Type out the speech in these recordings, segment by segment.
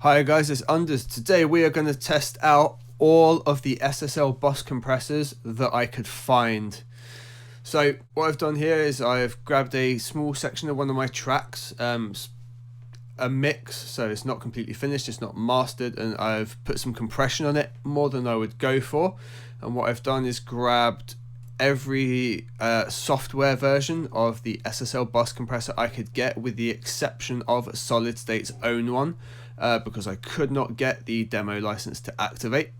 Hi guys, it's Unders. Today we are going to test out all of the SSL bus compressors that I could find. So what I've done here is I've grabbed a small section of one of my tracks, a mix, so it's not completely finished, it's not mastered, and I've put some compression on it, more than I would go for. And what I've done is grabbed every software version of the SSL bus compressor I could get, with the exception of Solid State's own one, because I could not get the demo license to activate.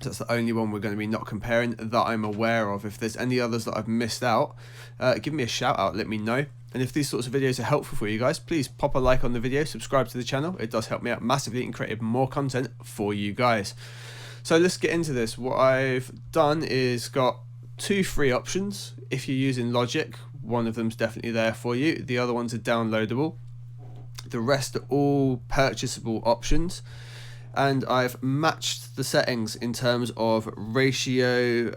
So that's the only one we're going to be not comparing that I'm aware of. If there's any others that I've missed out, give me a shout out, let me know. And if these sorts of videos are helpful for you guys, please pop a like on the video, subscribe to the channel. It does help me out massively in creating more content for you guys. So let's get into this. What I've done is got two free options. If you're using Logic, one of them's definitely there for you. The other ones are downloadable. The rest are all purchasable options. And I've matched the settings in terms of ratio,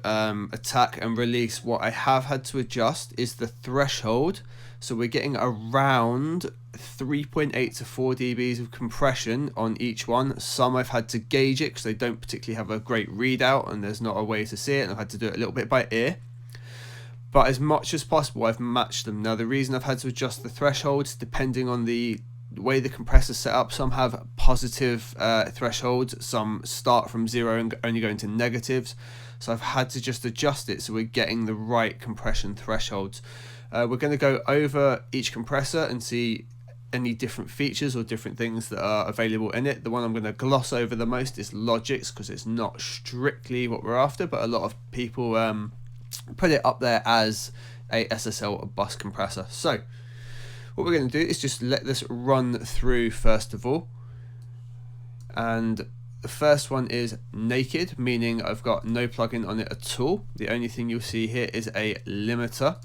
attack and release. What I have had to adjust is the threshold. So we're getting around 3.8 to 4 dBs of compression on each one. Some I've had to gauge it because they don't particularly have a great readout and there's not a way to see it, and I've had to do it a little bit by ear. But as much as possible, I've matched them. Now the reason I've had to adjust the thresholds, depending on the way the compressor's set up, some have positive thresholds, some start from 0 and only go into negatives. So I've had to just adjust it so we're getting the right compression thresholds. We're going to go over each compressor and see any different features or different things that are available in it. The one I'm going to gloss over the most is Logic's, because it's not strictly what we're after, but a lot of people put it up there as a SSL bus compressor. So what we're going to do is just let this run through first of all. And the first one is naked, meaning I've got no plugin on it at all. The only thing you'll see here is a limiter,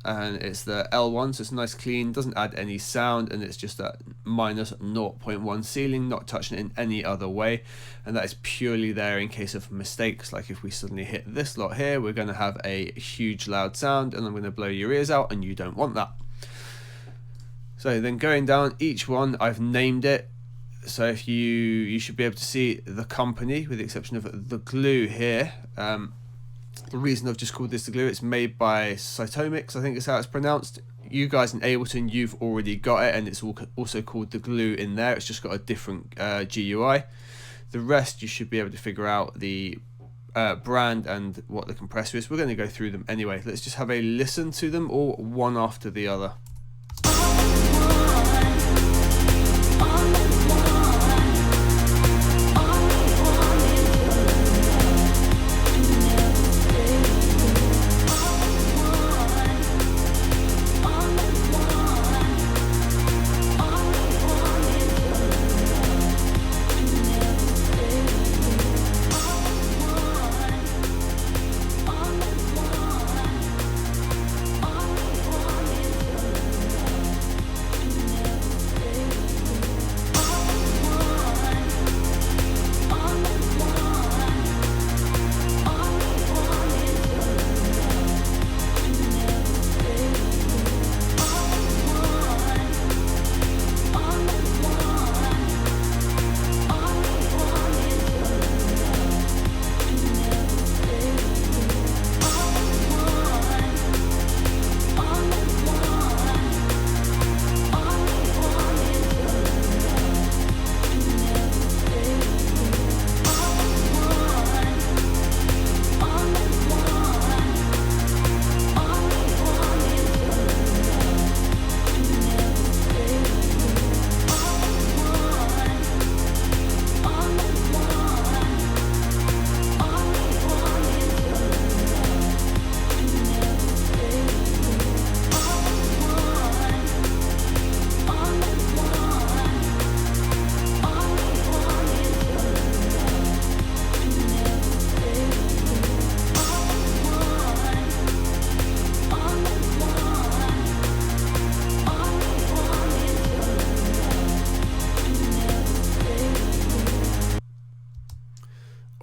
and it's the L1, so it's nice clean, doesn't add any sound, and it's just a minus 0.1 ceiling, not touching it in any other way. And that is purely there in case of mistakes, like if we suddenly hit this lot here, we're going to have a huge loud sound and I'm going to blow your ears out, and you don't want that. So then going down each one, I've named it. So if you should be able to see the company, with the exception of the glue here. The reason I've just called this the glue, it's made by Cytomix, I think is how it's pronounced. You guys in Ableton, you've already got it, and it's also called the glue in there. It's just got a different GUI. The rest you should be able to figure out the brand and what the compressor is. We're going to go through them anyway. Let's just have a listen to them all one after the other.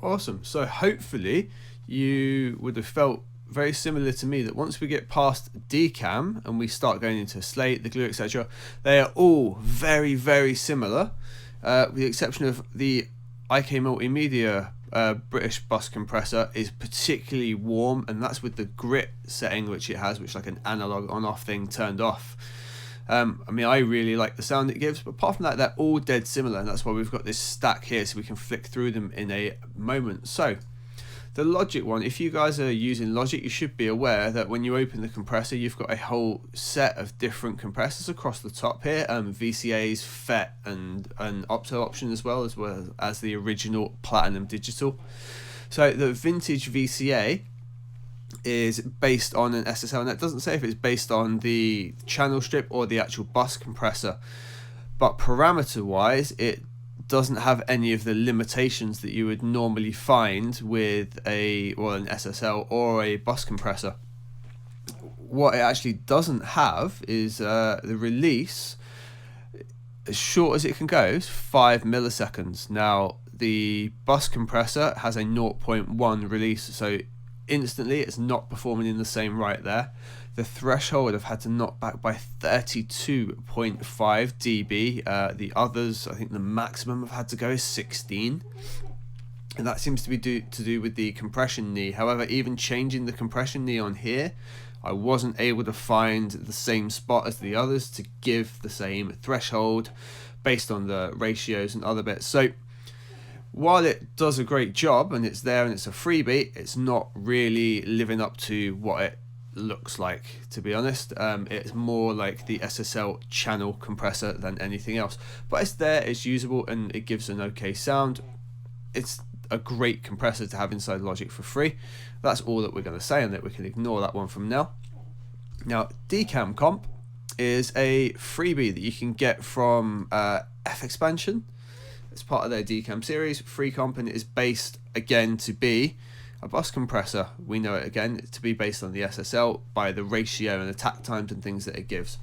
Awesome. So hopefully you would have felt very similar to me that once we get past Dcam and we start going into Slate, the glue, etc., they are all very, very similar. with the exception of the IK Multimedia British bus compressor is particularly warm, and that's with the grit setting which it has, which is like an analog on-off thing turned off. I mean, I really like the sound it gives, but apart from that, they're all dead similar, and that's why we've got this stack here, so we can flick through them in a moment. So the Logic one, if you guys are using Logic, you should be aware that when you open the compressor, you've got a whole set of different compressors across the top here, VCAs, FET, and an opto option as well as the original Platinum Digital. So the vintage VCA is based on an SSL, and that doesn't say if it's based on the channel strip or the actual bus compressor, but parameter wise it doesn't have any of the limitations that you would normally find with an SSL or a bus compressor. What it actually doesn't have is the release, as short as it can go, is 5 milliseconds. Now the bus compressor has a 0.1 release, so instantly it's not performing in the same right there. The threshold I've had to knock back by 32.5 dB. The others, I think the maximum I've had to go is 16, and that seems to be to do with the compression knee. However, even changing the compression knee on here, I wasn't able to find the same spot as the others to give the same threshold based on the ratios and other bits. So while it does a great job and it's there and it's a freebie, it's not really living up to what it looks like, to be honest. It's more like the SSL channel compressor than anything else, but it's there, it's usable, and it gives an okay sound. It's a great compressor to have inside Logic for free. That's all that we're going to say on it. We can ignore that one from now. Now, Dcam Comp is a freebie that you can get from F Expansion. It's part of their Dcam series, free comp, and it is based again to be a bus compressor. We know it again to be based on the SSL by the ratio and attack times and things that it gives.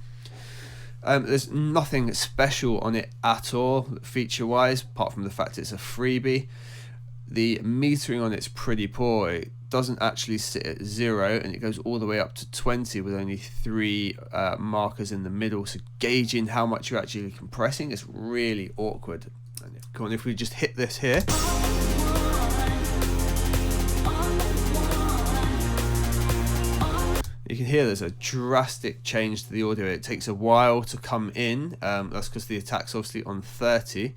There's nothing special on it at all feature wise, apart from the fact it's a freebie. The metering on it's pretty poor. It doesn't actually sit at 0, and it goes all the way up to 20 with only 3 markers in the middle, so gauging how much you're actually compressing is really awkward. And come on, if we just hit this here, you can hear there's a drastic change to the audio. It takes a while to come in. That's because the attack's obviously on 30,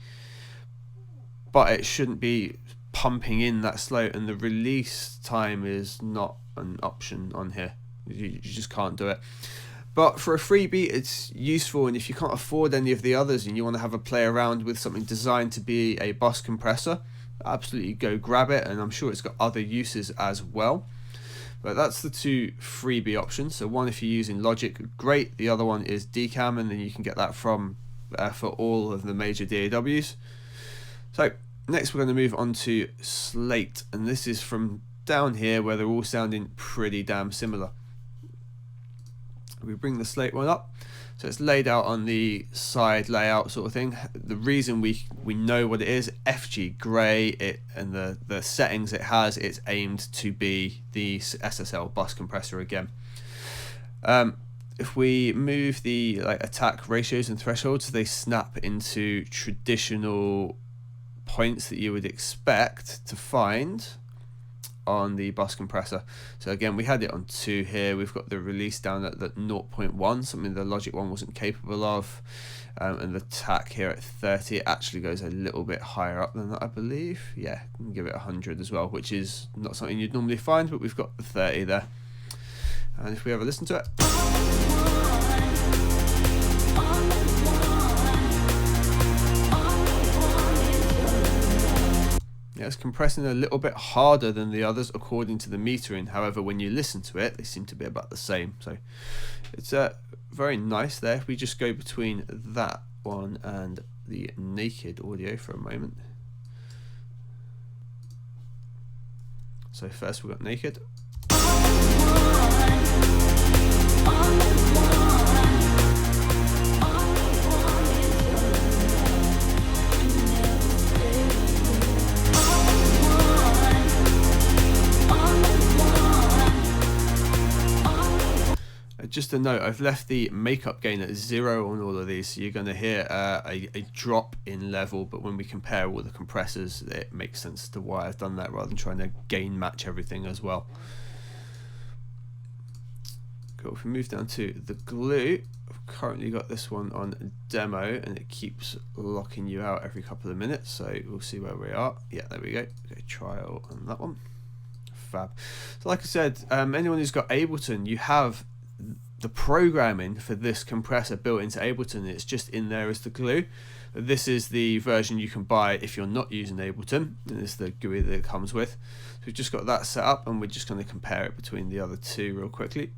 but it shouldn't be pumping in that slow, and the release time is not an option on here. You just can't do it. But for a freebie, it's useful, and if you can't afford any of the others and you want to have a play around with something designed to be a bus compressor, absolutely go grab it, and I'm sure it's got other uses as well. But that's the 2 freebie options. So one, if you're using Logic, great. The other one is Dcam, and then you can get that from for all of the major DAWs. So next we're going to move on to Slate, and this is from down here where they're all sounding pretty damn similar. We bring the Slate one up, so it's laid out on the side layout sort of thing. The reason we know what it is, FG-Grey, it and the settings it has, it's aimed to be the SSL bus compressor again. If we move the attack ratios and thresholds, they snap into traditional points that you would expect to find on the bus compressor. So again, we had it on 2 here. We've got the release down at 0.1, something the Logic one wasn't capable of, and the attack here at 30. It actually goes a little bit higher up than that, I believe. Yeah, we can give it 100 as well, which is not something you'd normally find, but we've got the 30 there. And if we have a listen to it, it's compressing a little bit harder than the others according to the metering. However, when you listen to it, they seem to be about the same. So it's very nice there. If we just go between that one and the naked audio for a moment. So first we've got naked. just a note, I've left the makeup gain at 0 on all of these, so you're going to hear a drop in level, but when we compare all the compressors, it makes sense to why I've done that rather than trying to gain match everything as well. Cool. If we move down to the glue, I've currently got this one on demo and it keeps locking you out every couple of minutes, so we'll see where we are. Yeah, there we go. Okay, trial on that one. Fab. So like I said, anyone who's got Ableton, you have the programming for this compressor built into Ableton. It's just in there as the glue. This is the version you can buy if you're not using Ableton, and it's the GUI that it comes with. So we've just got that set up, and we're just going to compare it between the other two real quickly.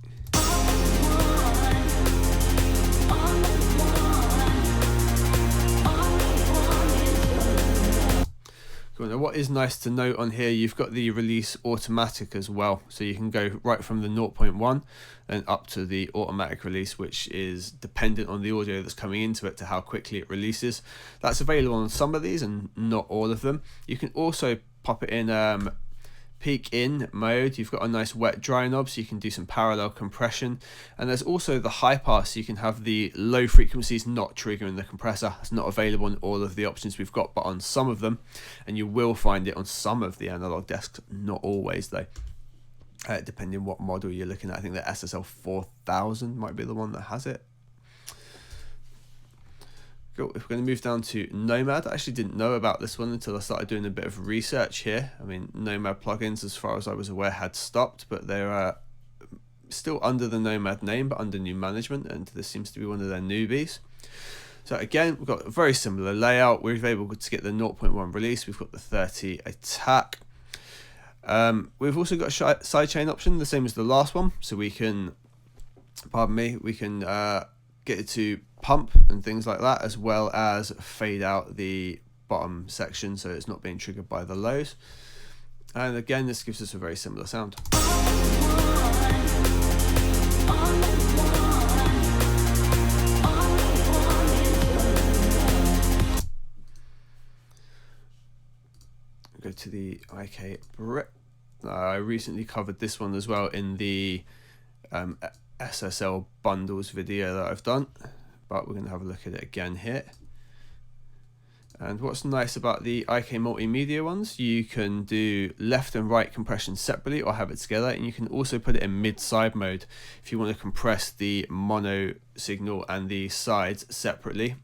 Cool. Now what is nice to note on here, you've got the release automatic as well, so you can go right from the 0.1 and up to the automatic release, which is dependent on the audio that's coming into it to how quickly it releases. That's available on some of these and not all of them. You can also pop it in peak in mode. You've got a nice wet dry knob, so you can do some parallel compression, and there's also the high pass, so you can have the low frequencies not triggering the compressor. It's not available on all of the options we've got, but on some of them, and you will find it on some of the analog desks, not always though, depending what model you're looking at. I think the SSL 4000 might be the one that has it. Cool. If we're going to move down to Nomad, I actually didn't know about this one until I started doing a bit of research here. I mean, Nomad plugins, as far as I was aware, had stopped, but they're still under the Nomad name, but under new management, and this seems to be one of their newbies. So again, we've got a very similar layout. We're able to get the 0.1 release. We've got the 30 attack. We've also got a sidechain option, the same as the last one, so we can, pardon me, we can get it to pump and things like that, as well as fade out the bottom section so it's not being triggered by the lows. And again, this gives us a very similar sound. Go to the IK Brit. I recently covered this one as well in the SSL bundles video that I've done, but we're going to have a look at it again here. And what's nice about the IK Multimedia ones, you can do left and right compression separately or have it together, and you can also put it in mid-side mode if you want to compress the mono signal and the sides separately.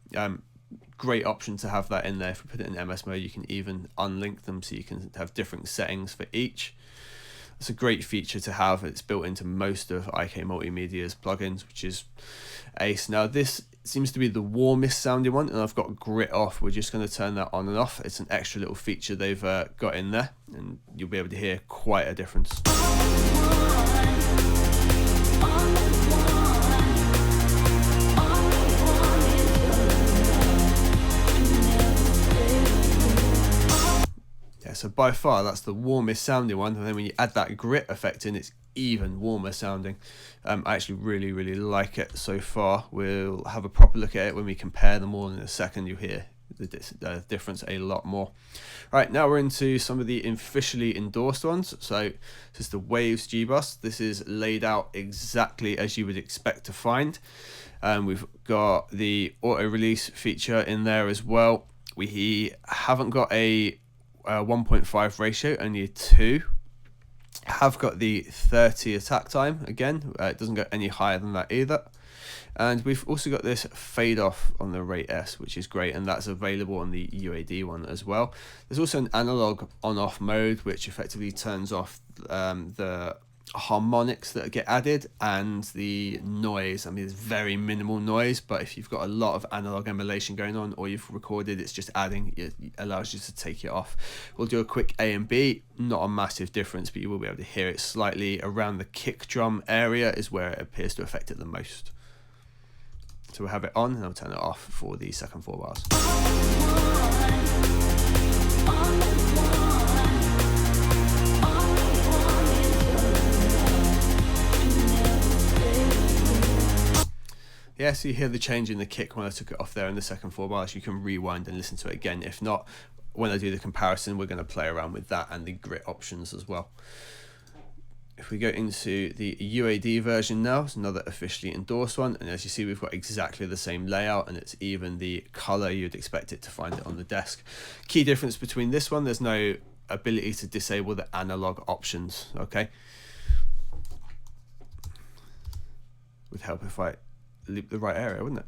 Great option to have that in there. If we put it in MS mode, you can even unlink them so you can have different settings for each. It's a great feature to have. It's built into most of IK Multimedia's plugins, which is ace. Now this seems to be the warmest sounding one, and I've got grit off. We're just going to turn that on and off. It's an extra little feature they've got in there, and you'll be able to hear quite a difference. So by far that's the warmest sounding one, and then when you add that grit effect in, it's even warmer sounding. I actually really like it so far. We'll have a proper look at it when we compare them all in a second. You'll hear the difference a lot more. Right, now we're into some of the officially endorsed ones. So this is the UAD G Bus. This is laid out exactly as you would expect to find. We've got the auto release feature in there as well. We haven't got a 1.5 ratio, only a 2. Have got the 30 attack time again. It doesn't go any higher than that either. And we've also got this fade off on the Rate S, which is great, and that's available on the UAD one as well. There's also an analog on off mode, which effectively turns off the harmonics that get added and the noise. I mean, it's very minimal noise, but if you've got a lot of analog emulation going on, or you've recorded, it's just adding, it allows you to take it off. We'll do a quick A and B, not a massive difference, but you will be able to hear it slightly around the kick drum area is where it appears to affect it the most. So we'll have it on and I'll turn it off for the second 4 bars. Yeah, so you hear the change in the kick when I took it off there in the second 4 bars. You can rewind and listen to it again. If not, when I do the comparison, we're going to play around with that and the grit options as well. if we go into the UAD version now, it's another officially endorsed one, and as you see, we've got exactly the same layout, and it's even the color you'd expect it to find it on the desk. Key difference between this one, there's no ability to disable the analog options. Okay, would help if I loop the right area, wouldn't it?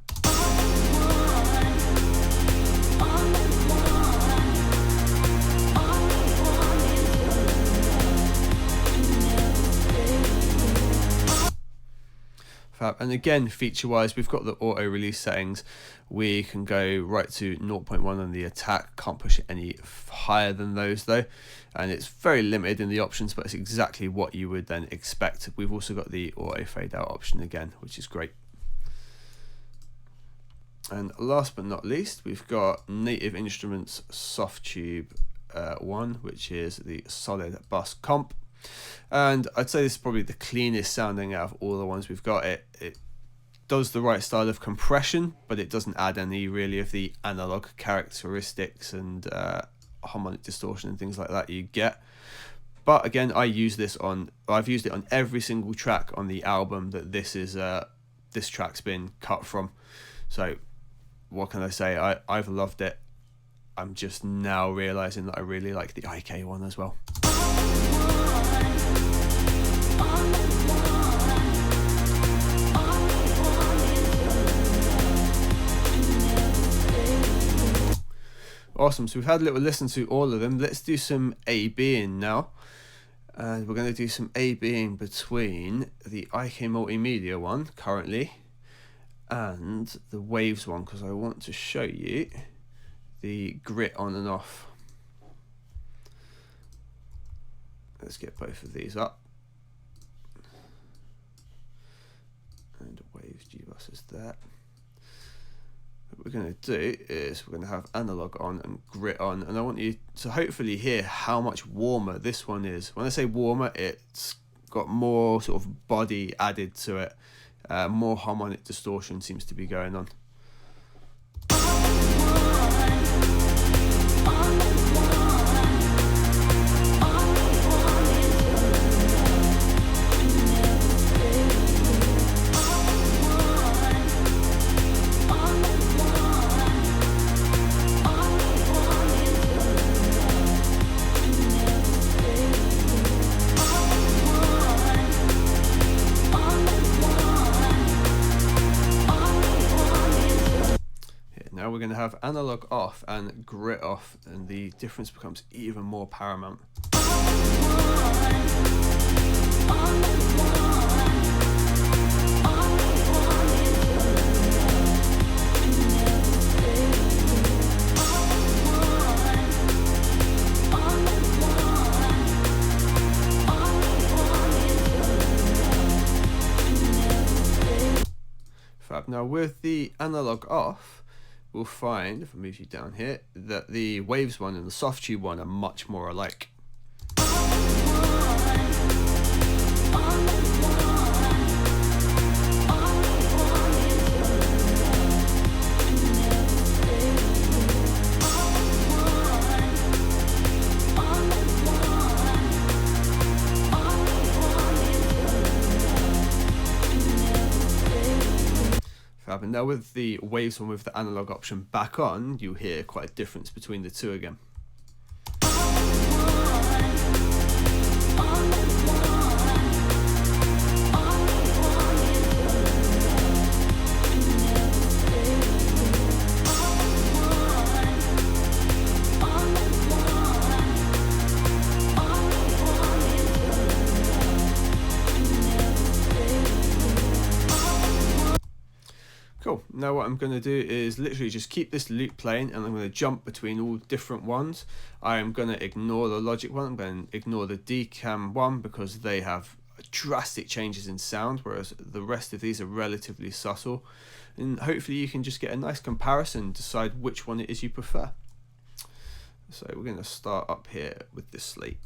Fab. And again, feature wise, we've got the auto release settings. We can go right to 0.1 on the attack, can't push it any higher than those though, and it's very limited in the options, but it's exactly what you would then expect. We've also got the auto fade out option again, which is great. And last but not least, we've got Native Instruments Soft Tube 1, which is the Slate Bus Comp. And I'd say this is probably the cleanest sounding out of all the ones we've got. It does the right style of compression, but it doesn't add any really of the analog characteristics and harmonic distortion and things like that you get. But again, I've used it on every single track on the album that this track's been cut from. So what can I say? I've loved it. I'm just now realizing that I really like the IK one as well. Awesome, so we've had a little listen to all of them. Let's do some A-Bing now. And we're going to do some A-Bing between the IK Multimedia one currently and the Waves one, because I want to show you the grit on and off. Let's get both of these up. And Waves G Bus is there. What we're going to do is we're going to have analog on and grit on, and I want you to hopefully hear how much warmer this one is. When I say warmer, it's got more sort of body added to it, more harmonic distortion seems to be going on. Now we're going to have analog off and grit off, and the difference becomes even more paramount. Fab. Now with the analog off, we'll find, if I move you down here, that the Waves one and the Soft Tube one are much more alike. And now with the Waves one with the analog option back on, you'll hear quite a difference between the two again. Cool. Now what I'm going to do is literally just keep this loop playing, and I'm going to jump between all different ones. I am going to ignore the Logic one, I'm going to ignore the Dcam one because they have drastic changes in sound, whereas the rest of these are relatively subtle. And hopefully you can just get a nice comparison, decide which one it is you prefer. So we're going to start up here with this Slate.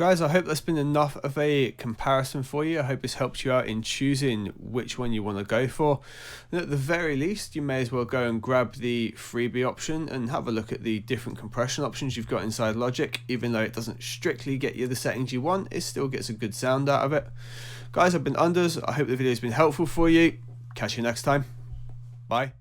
guys, I hope that's been enough of a comparison for you. I hope it's helped you out in choosing which one you want to go for. And at the very least, you may as well go and grab the freebie option and have a look at the different compression options you've got inside Logic. Even though it doesn't strictly get you the settings you want, it still gets a good sound out of it. Guys, I've been Unders. I hope the video has been helpful for you. Catch you next time. Bye.